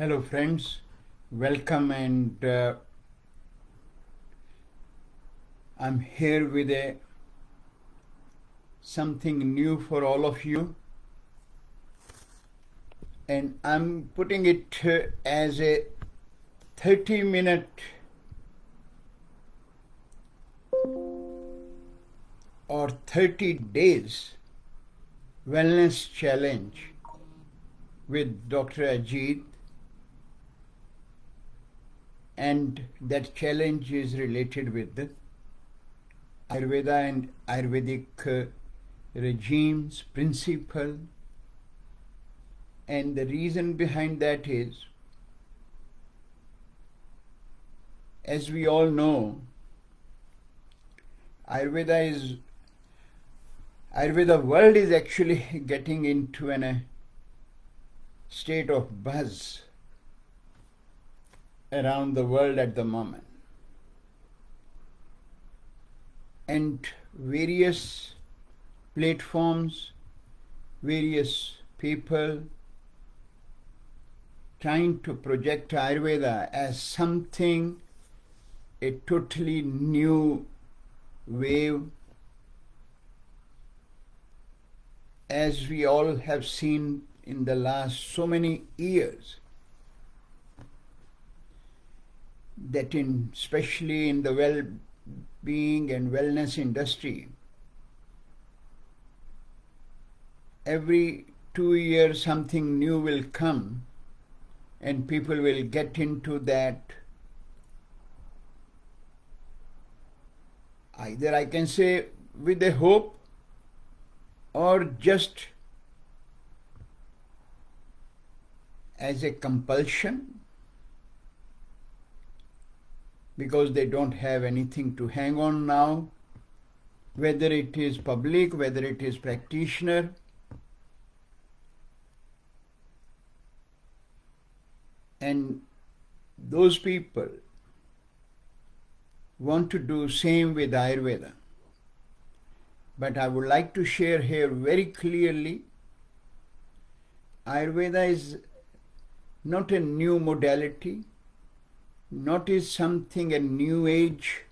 Hello friends, welcome and I'm here with something new for all of you, and I'm putting it as a 30-minute or 30 days wellness challenge with Dr. Ajit, and that challenge is related with the Ayurveda and Ayurvedic regimes, principle, and the reason behind that is, as we all know, Ayurveda world is actually getting into a state of buzz around the world at the moment, and various platforms, various people trying to project Ayurveda as something, a totally new wave, as we all have seen in the last so many years, that especially in the well-being and wellness industry, every 2 years something new will come and people will get into that. Either I can say with a hope or just as a compulsion, because they don't have anything to hang on now, whether it is public, whether it is practitioner. And those people want to do same with Ayurveda. But I would like to share here very clearly, Ayurveda is not a new modality, not is something a new age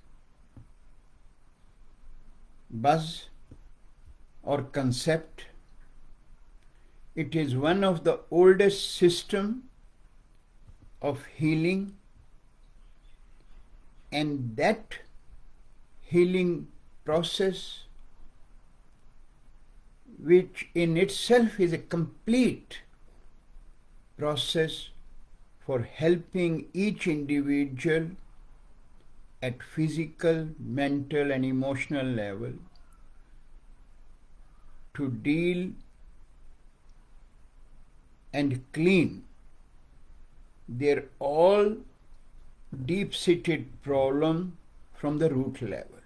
buzz or concept. It is one of the oldest system of healing, and that healing process, which in itself is a complete process for helping each individual at physical, mental and emotional level to deal and clean their all deep-seated problem from the root level.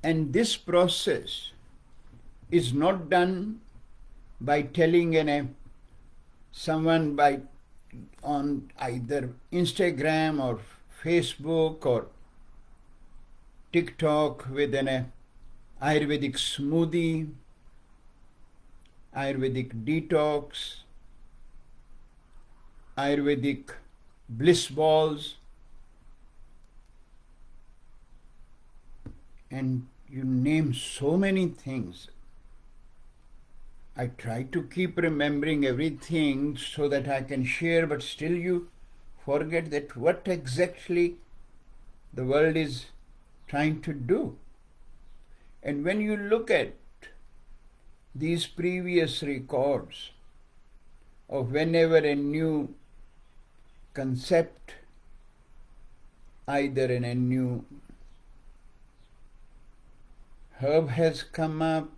And this process is not done by telling someone on either Instagram or Facebook or TikTok with an Ayurvedic smoothie, Ayurvedic detox, Ayurvedic bliss balls, and you name so many things. I try to keep remembering everything so that I can share, but still you forget that what exactly the world is trying to do. And when you look at these previous records of whenever a new concept, either in a new herb has come up,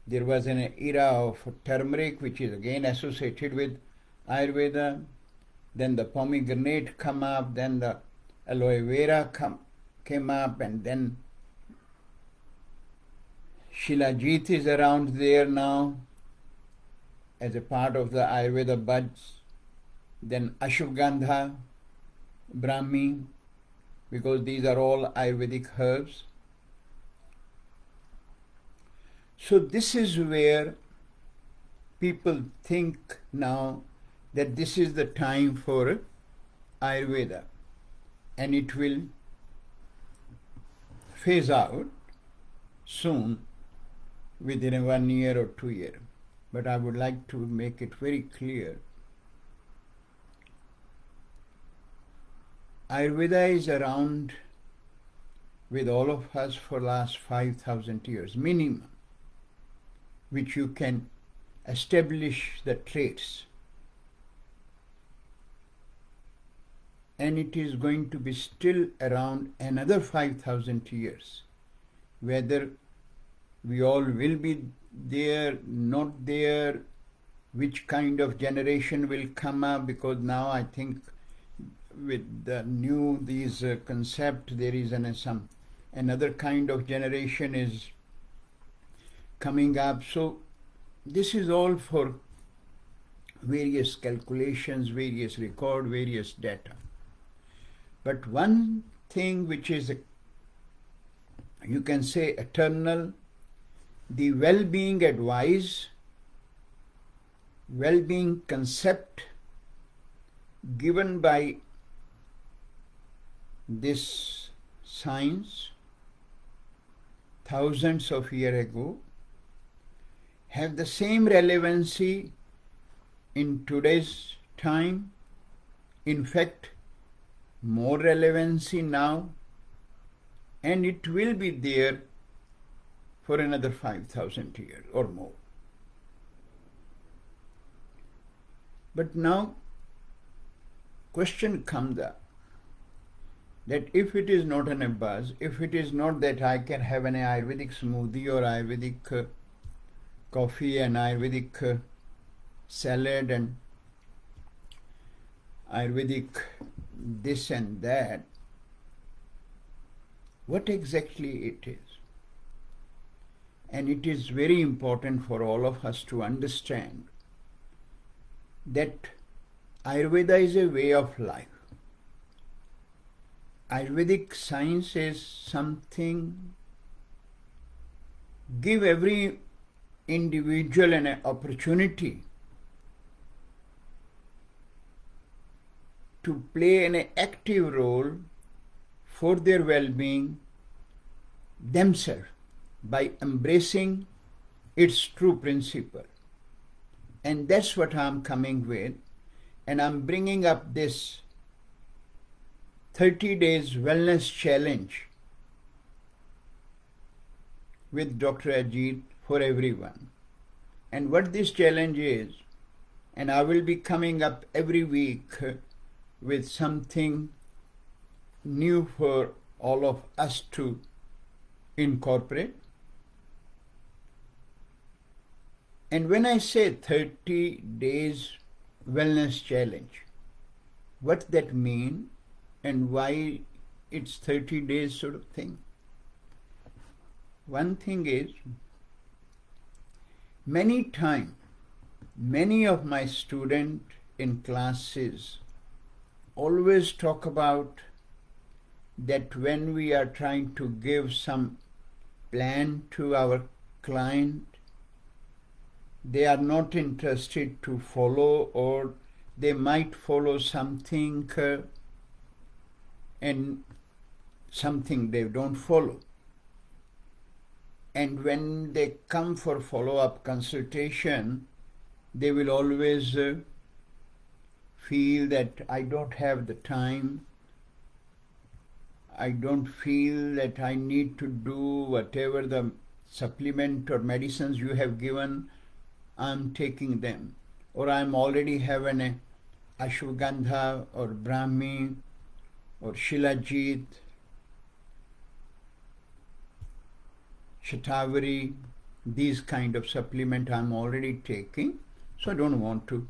there was an era of turmeric, which is again associated with Ayurveda, then the pomegranate come up, then the aloe vera came up, and then Shilajit is around there now as a part of the Ayurveda buds, then Ashwagandha, Brahmi, because these are all Ayurvedic herbs. So this is where people think now that this is the time for Ayurveda, and it will phase out soon within a 1 year or 2 year. But I would like to make it very clear. Ayurveda is around with all of us for last 5,000 years minimum, which you can establish the traits. And it is going to be still around another 5,000 years. Whether we all will be there, not there, which kind of generation will come up, because now I think with the new these concept, there is another kind of generation is coming up. So this is all for various calculations, various record, various data. But one thing which is, you can say, eternal, the well-being advice, well-being concept given by this science thousands of years ago, have the same relevancy in today's time. In fact, more relevancy now, and it will be there for another 5,000 years or more. But now, question comes up that if it is not a buzz, if it is not that I can have an Ayurvedic smoothie or Ayurvedic coffee and Ayurvedic salad and Ayurvedic this and that, what exactly it is. And it is very important for all of us to understand that Ayurveda is a way of life. Ayurvedic science is something, give every individual an opportunity to play an active role for their well-being themselves by embracing its true principle. And that's what I'm coming with, and I'm bringing up this 30 days wellness challenge with Dr. Ajit for everyone. And what this challenge is, and I will be coming up every week with something new for all of us to incorporate. And when I say 30 days wellness challenge, what that mean and why it's 30 days sort of thing. One thing is, many times, many of my students in classes always talk about that when we are trying to give some plan to our client, they are not interested to follow, or they might follow something and something they don't follow. And when they come for follow-up consultation, they will always feel that I don't have the time, I don't feel that I need to do whatever the supplement or medicines you have given, I'm taking them. Or I'm already having a ashwagandha or brahmi or shilajit, shatavari, these kind of supplement I'm already taking, so I don't want to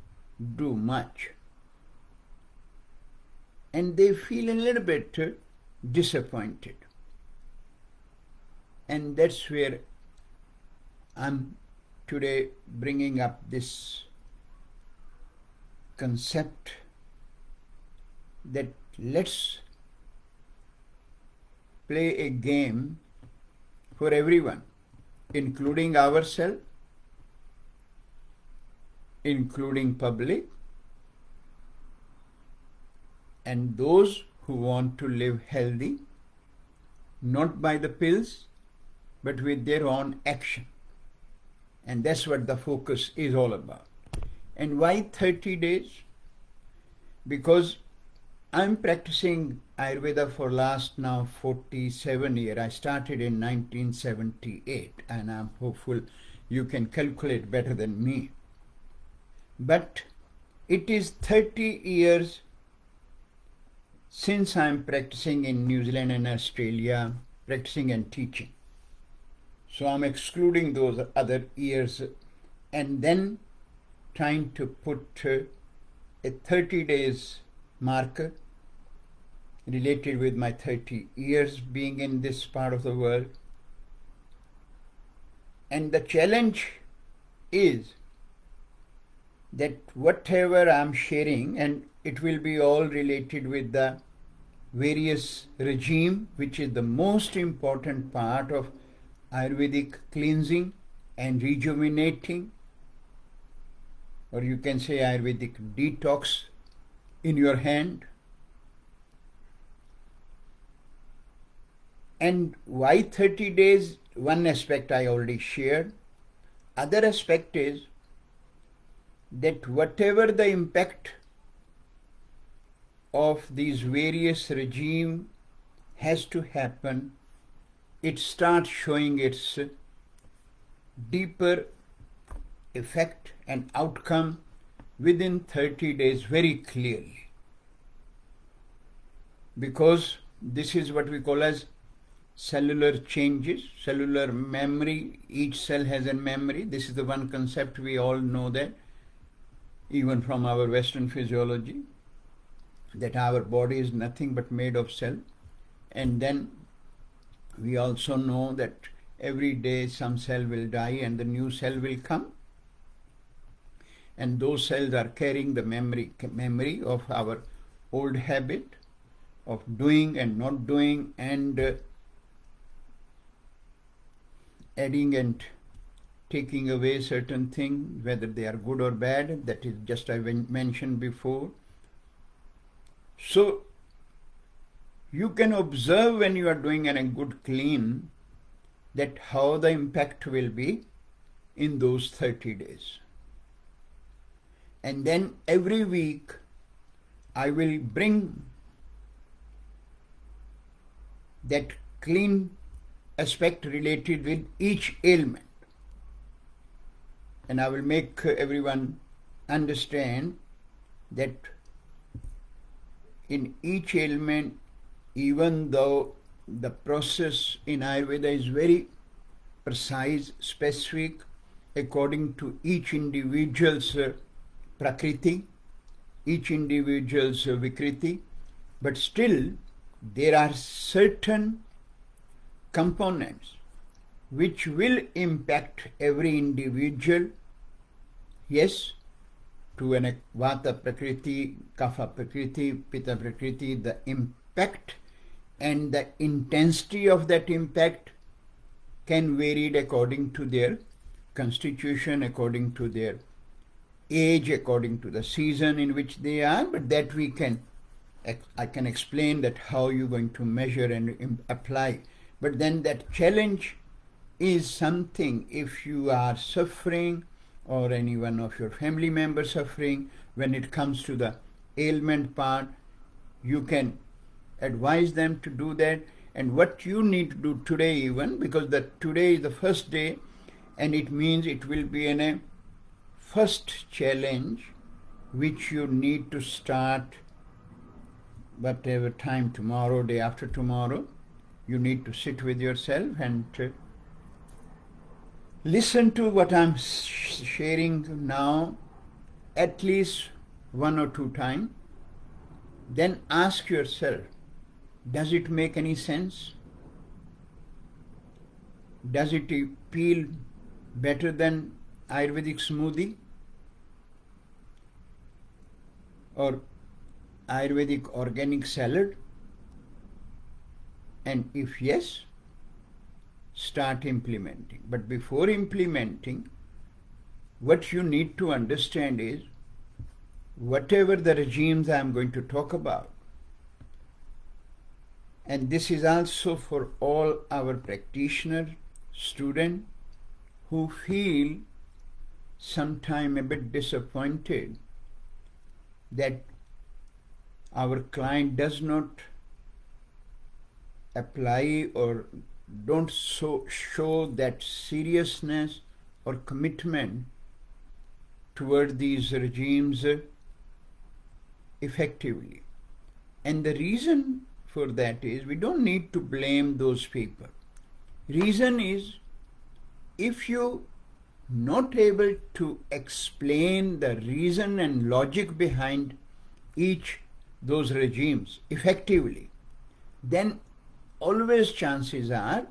do much. And they feel a little bit disappointed. And that's where I'm today bringing up this concept that let's play a game for everyone, including ourselves, including public, and those who want to live healthy, not by the pills, but with their own action. And that's what the focus is all about. And why 30 days? Because I'm practicing Ayurveda for last now 47 years. I started in 1978, and I'm hopeful you can calculate better than me. But it is 30 years since I'm practicing in New Zealand and Australia, practicing and teaching. So I'm excluding those other years and then trying to put a 30 days marker related with my 30 years being in this part of the world. And the challenge is that whatever I'm sharing, and it will be all related with the various regime, which is the most important part of Ayurvedic cleansing and rejuvenating, or you can say Ayurvedic detox in your hand. And why 30 days? One aspect I already shared. Other aspect is that whatever the impact of these various regime has to happen, it starts showing its deeper effect and outcome within 30 days very clearly. Because this is what we call as cellular changes, cellular memory. Each cell has a memory. This is the one concept we all know, that even from our Western physiology, that our body is nothing but made of cell. And then we also know that every day some cell will die and the new cell will come. And those cells are carrying the memory of our old habit of doing and not doing, and adding and taking away certain things, whether they are good or bad. That is just I mentioned before. So you can observe when you are doing a good clean that how the impact will be in those 30 days. And then every week I will bring that clean aspect related with each ailment. And I will make everyone understand that in each ailment, even though the process in Ayurveda is very precise, specific, according to each individual's prakriti, each individual's vikriti, but still there are certain components which will impact every individual. Yes, to an Vata Prakriti, Kapha Prakriti, Pitta Prakriti, the impact and the intensity of that impact can vary according to their constitution, according to their age, according to the season in which they are, but that I can explain that how you're going to measure and apply. But then that challenge is something, if you are suffering or any one of your family members suffering, when it comes to the ailment part, you can advise them to do that. And what you need to do today even, because today is the first day, and it means it will be in a first challenge which you need to start whatever time, tomorrow, day after tomorrow. You need to sit with yourself and listen to what I'm sharing now at least 1 or 2 times. Then ask yourself, does it make any sense? Does it feel better than Ayurvedic smoothie or Ayurvedic organic salad? And if yes, start implementing. But before implementing, what you need to understand is whatever the regimes I am going to talk about, And this is also for all our practitioner students who feel sometime a bit disappointed that our client does not apply or don't show that seriousness or commitment toward these regimes effectively. And the reason for that is we don't need to blame those people. Reason is, if you not able to explain the reason and logic behind each those regimes effectively, then always chances are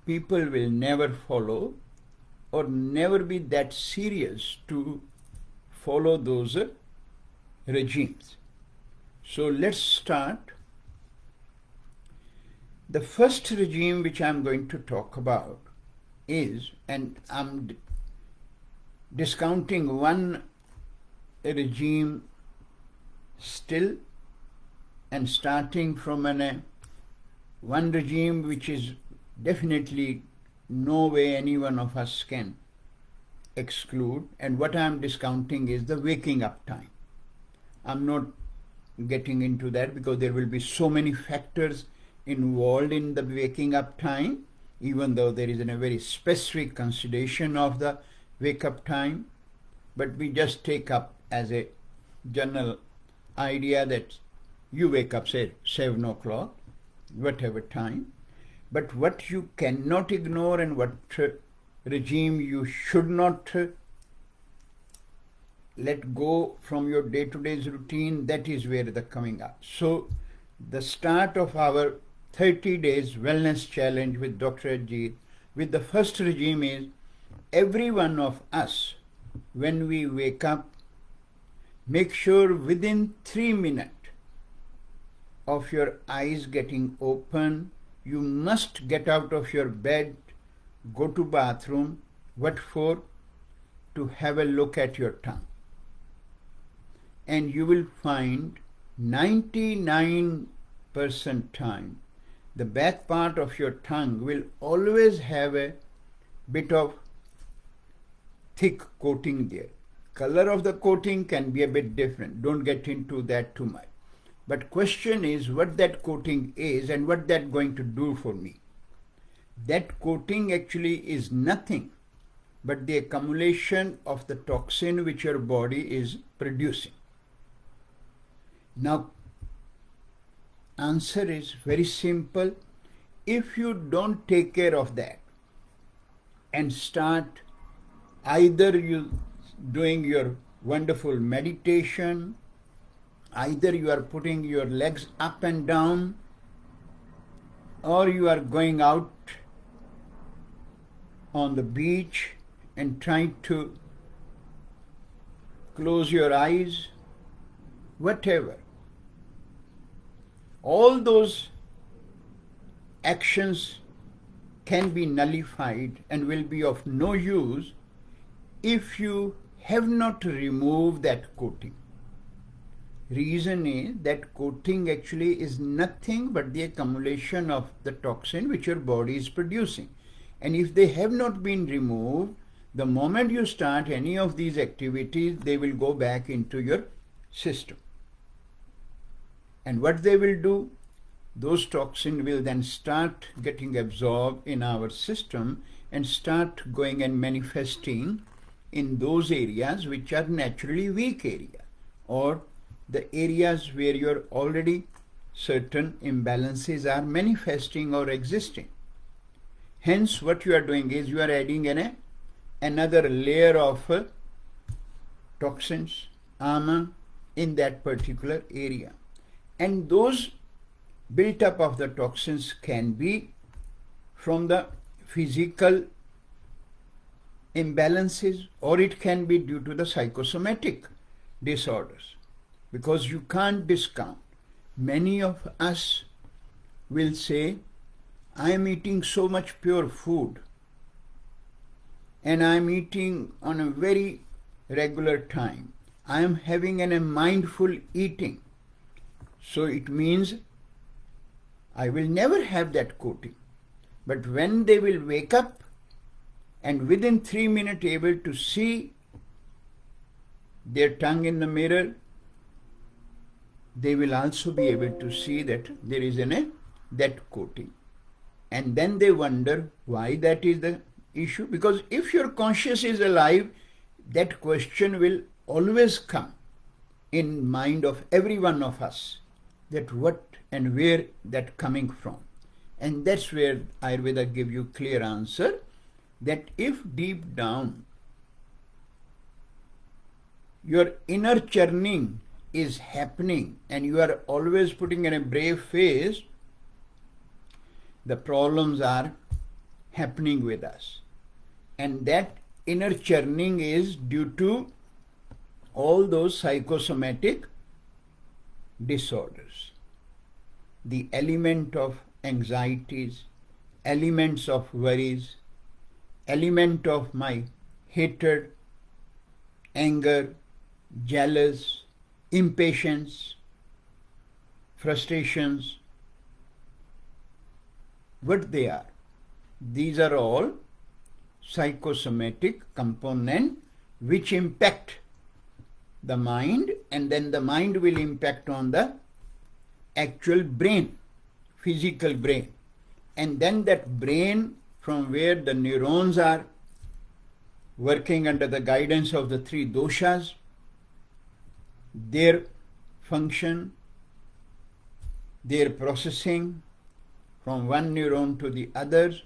people will never follow or never be that serious to follow those regimes. So let's start. The first regime which I'm going to talk about is, and I'm discounting one regime still and starting from one regime which is definitely no way any one of us can exclude, and what I'm discounting is the waking up time. I'm not getting into that because there will be so many factors involved in the waking up time, even though there is a very specific consideration of the wake up time, but we just take up as a general idea that you wake up say 7 o'clock, whatever time. But what you cannot ignore and what regime you should not let go from your day-to-day routine, that is where the coming up. So the start of our 30 days wellness challenge with Dr. Ajit, with the first regime is, every one of us, when we wake up, make sure within 3 minutes of your eyes getting open, you must get out of your bed, go to bathroom. What for? To have a look at your tongue. And you will find 99% time, the back part of your tongue will always have a bit of thick coating there. Color of the coating can be a bit different. Don't get into that too much. But question is what that coating is and what that going to do for me. That coating actually is nothing but the accumulation of the toxin which your body is producing. Now, answer is very simple. If you don't take care of that and start either you doing your wonderful meditation, either you are putting your legs up and down, or you are going out on the beach and trying to close your eyes, whatever. All those actions can be nullified and will be of no use if you have not removed that coating. Reason is that coating actually is nothing but the accumulation of the toxin which your body is producing. And if they have not been removed, the moment you start any of these activities, they will go back into your system. And what they will do, those toxins will then start getting absorbed in our system and start going and manifesting in those areas which are naturally weak areas, or the areas where you're already certain imbalances are manifesting or existing. Hence, what you are doing is you are adding another layer of toxins, armor in that particular area. And those built up of the toxins can be from the physical imbalances, or it can be due to the psychosomatic disorders, because you can't discount. Many of us will say, I am eating so much pure food and I am eating on a very regular time. I am having a mindful eating. So it means I will never have that coating. But when they will wake up and within 3 minutes able to see their tongue in the mirror, they will also be able to see that there is that coating. And then they wonder why that is the issue. Because if your conscious is alive, that question will always come in mind of every one of us, that what and where that coming from. And that's where Ayurveda give you clear answer, that if deep down your inner churning is happening and you are always putting in a brave face, the problems are happening with us. And that inner churning is due to all those psychosomatic disorders. The element of anxieties, elements of worries, element of my hatred, anger, jealous, impatience, frustrations, what they are. These are all psychosomatic components which impact the mind, and then the mind will impact on the actual brain, physical brain. And then that brain, from where the neurons are working under the guidance of the three doshas, their function, their processing from one neuron to the others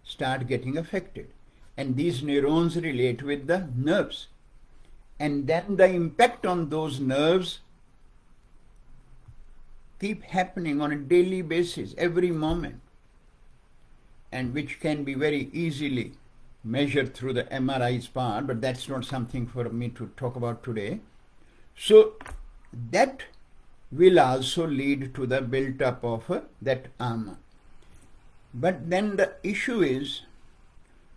start getting affected. And these neurons relate with the nerves. And then the impact on those nerves keep happening on a daily basis, every moment, and which can be very easily measured through the MRI's part, but that's not something for me to talk about today. So that will also lead to the build-up of that ama. But then the issue is,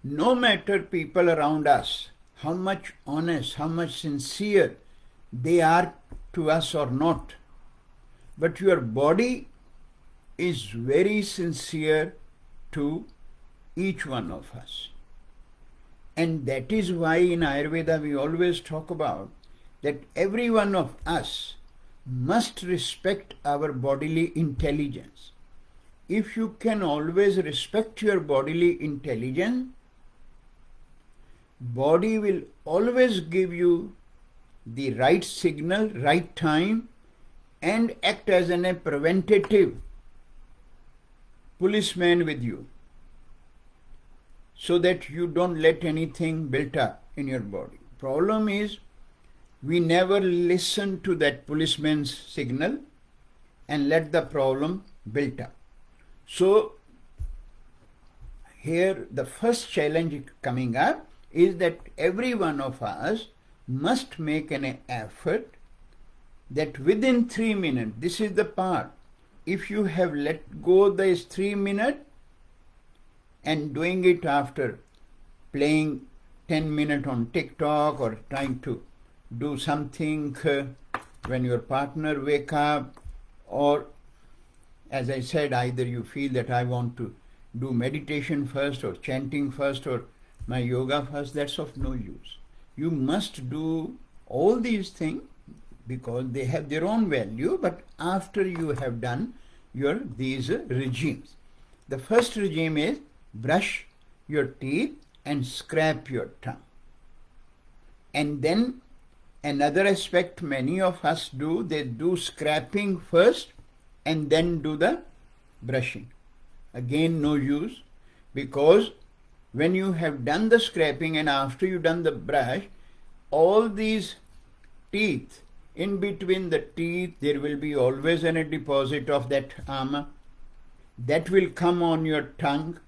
no matter people around us, how much honest, how much sincere they are to us or not, but your body is very sincere to each one of us. And that is why in Ayurveda we always talk about that every one of us must respect our bodily intelligence. If you can always respect your bodily intelligence, body will always give you the right signal, right time, and act as a preventative policeman with you, so that you don't let anything build up in your body. Problem is, we never listen to that policeman's signal and let the problem build up. So here the first challenge coming up is that every one of us must make an effort that within 3 minutes, this is the part, if you have let go these 3 minutes and doing it after playing 10 minutes on TikTok or trying to do something when your partner wake up, or as I said, either you feel that I want to do meditation first or chanting first or my yoga first, that's of no use. You must do all these things because they have their own value, but after you have done these regimes. The first regime is brush your teeth and scrape your tongue. And then another aspect many of us do, they do scraping first and then do the brushing. Again, no use, because when you have done the scraping and after you done the brush, all these teeth, in between the teeth, there will be always a deposit of that ama. That will come on your tongue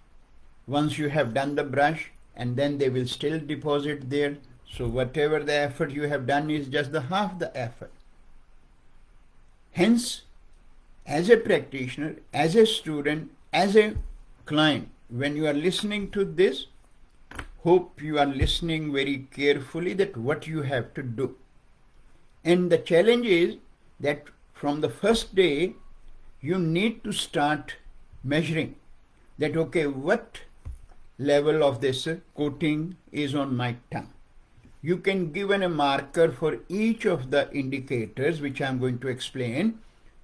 once you have done the brush, and then they will still deposit there. So whatever the effort you have done is just the half the effort. Hence, as a practitioner, as a student, as a client, when you are listening to this, hope you are listening very carefully that what you have to do. And the challenge is that from the first day, you need to start measuring that, okay, what level of this coating is on my tongue. You can give a marker for each of the indicators, which I'm going to explain,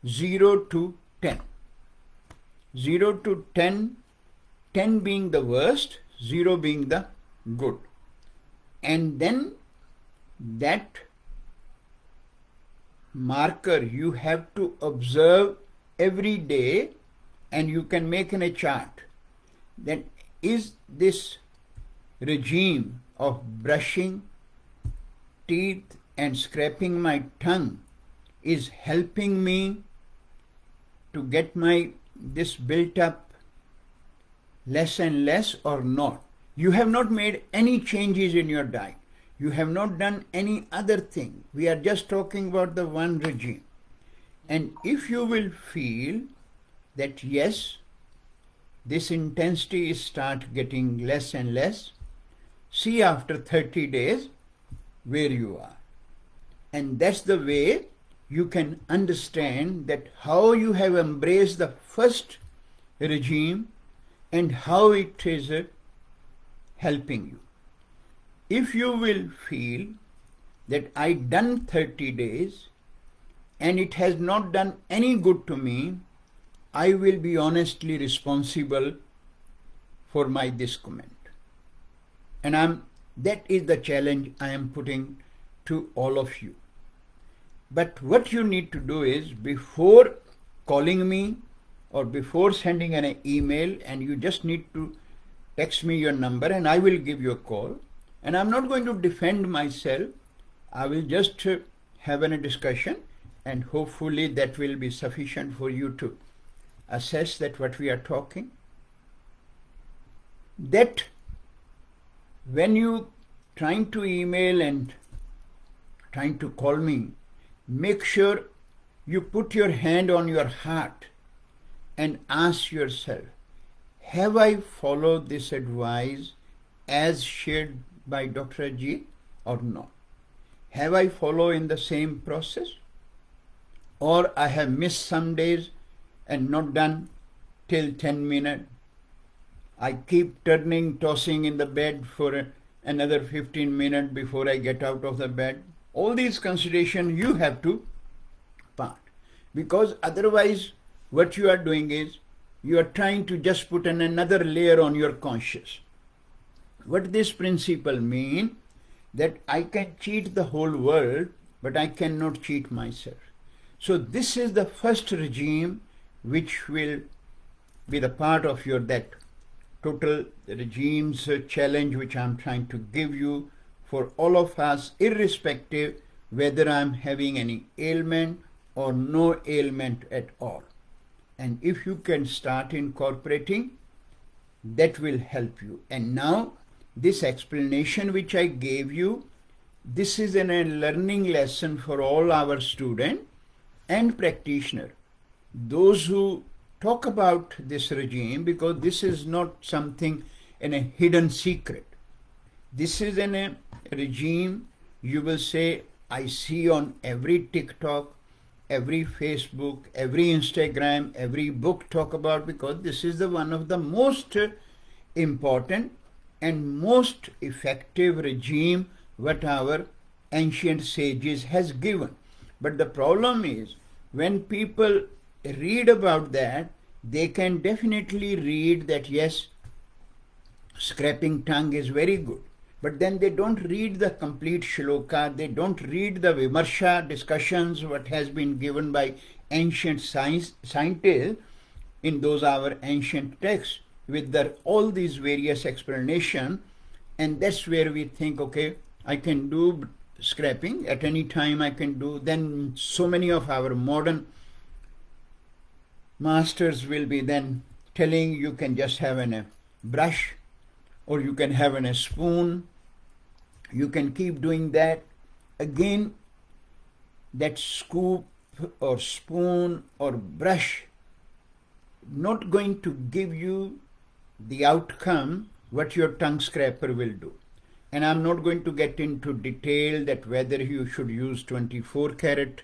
0 to 10. 0 to 10, 10 being the worst, 0 being the good. And then that marker you have to observe every day, and you can make in a chart that is this regime of brushing teeth and scraping my tongue is helping me to get my this built up less and less or not. You have not made any changes in your diet. You have not done any other thing. We are just talking about the one regime. And if you will feel that yes, this intensity is start getting less and less, see after 30 days where you are. And that's the way you can understand that how you have embraced the first regime and how it is helping you. If you will feel that I done 30 days and it has not done any good to me, I will be honestly responsible for my this comment. And that is the challenge I am putting to all of you. But what you need to do is, before calling me or before sending an email, and you just need to text me your number and I will give you a call. And I'm not going to defend myself. I will just have a discussion, and hopefully that will be sufficient for you to assess that what we are talking. That when you trying to email and trying to call me, make sure you put your hand on your heart and ask yourself, have I followed this advice as shared by Dr. Ajit or not? Have I followed in the same process? Or I have missed some days and not done till 10 minutes. I keep turning, tossing in the bed for another 15 minutes before I get out of the bed. All these considerations you have to part, because otherwise what you are doing is you are trying to just put another layer on your conscious. What this principle means, that I can cheat the whole world, but I cannot cheat myself. So this is the first regime which will be the part of your that total regimes challenge which I'm trying to give you for all of us, irrespective whether I'm having any ailment or no ailment at all. And if you can start incorporating, that will help you. And now this explanation which I gave you, this is a learning lesson for all our students and practitioners, those who talk about this regime, because this is not something in a hidden secret. This is in a regime you will say, I see on every TikTok, every Facebook, every Instagram, every book talk about, because this is the one of the most important and most effective regime what our ancient sages has given. But the problem is, when people read about that, they can definitely read that yes, scraping tongue is very good. But then they don't read the complete shloka, they don't read the vimarsha discussions what has been given by ancient scientists in those our ancient texts with all these various explanations. And that's where we think, okay, I can do scraping at any time I can do. Then so many of our modern masters will be then telling you can just have a brush, or you can have a spoon. You can keep doing that. Again, that scoop or spoon or brush not going to give you the outcome what your tongue scraper will do. And I'm not going to get into detail that whether you should use 24 karat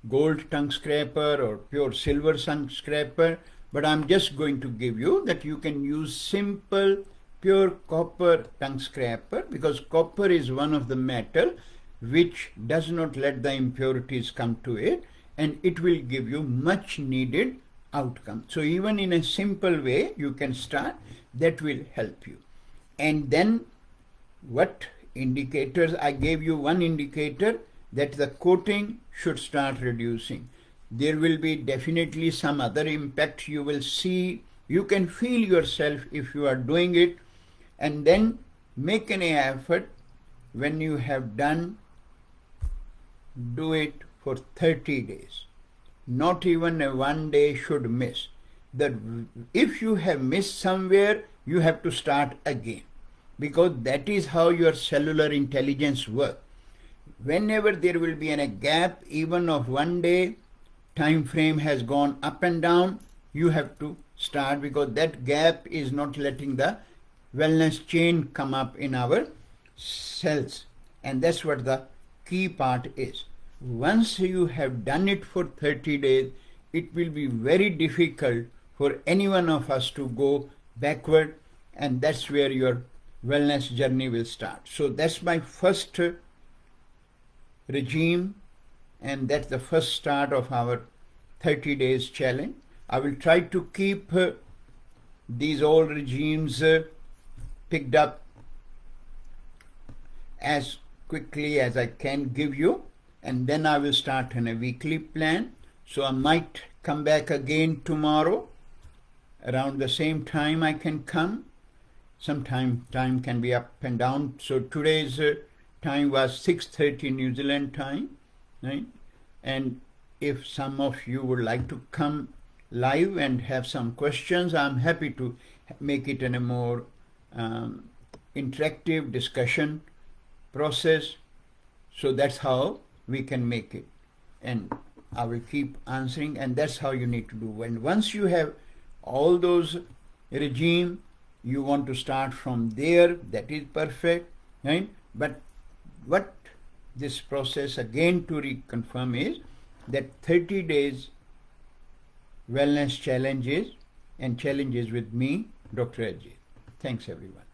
gold tongue scraper or pure silver tongue scraper, but I'm just going to give you that you can use simple pure copper tongue scraper, because copper is one of the metal which does not let the impurities come to it, and it will give you much needed outcome. So even in a simple way you can start, that will help you. And then what indicators? I gave you one indicator, that the coating should start reducing. There will be definitely some other impact you will see. You can feel yourself if you are doing it, and then make an effort. When you have done, do it for 30 days. Not even a 1 day should miss. That if you have missed somewhere, you have to start again, because that is how your cellular intelligence works. Whenever there will be a gap, even of 1 day, time frame has gone up and down, you have to start, because that gap is not letting the wellness chain come up in our cells. And that's what the key part is. Once you have done it for 30 days, it will be very difficult for any one of us to go backward, and that's where your wellness journey will start. So that's my first regime, and that's the first start of our 30 days challenge. I will try to keep these all regimes picked up as quickly as I can give you, and then I will start on a weekly plan. So I might come back again tomorrow around the same time. I can come. Sometime time can be up and down. So today's time was 6:30 New Zealand time, right? And if some of you would like to come live and have some questions, I'm happy to make it in a more interactive discussion process. So that's how we can make it, and I will keep answering, and that's how you need to do. And once you have all those regime, you want to start from there, that is perfect, right? But what this process, again to reconfirm, is that 30 days wellness challenges and challenges with me, Dr. Ajit. Thanks everyone.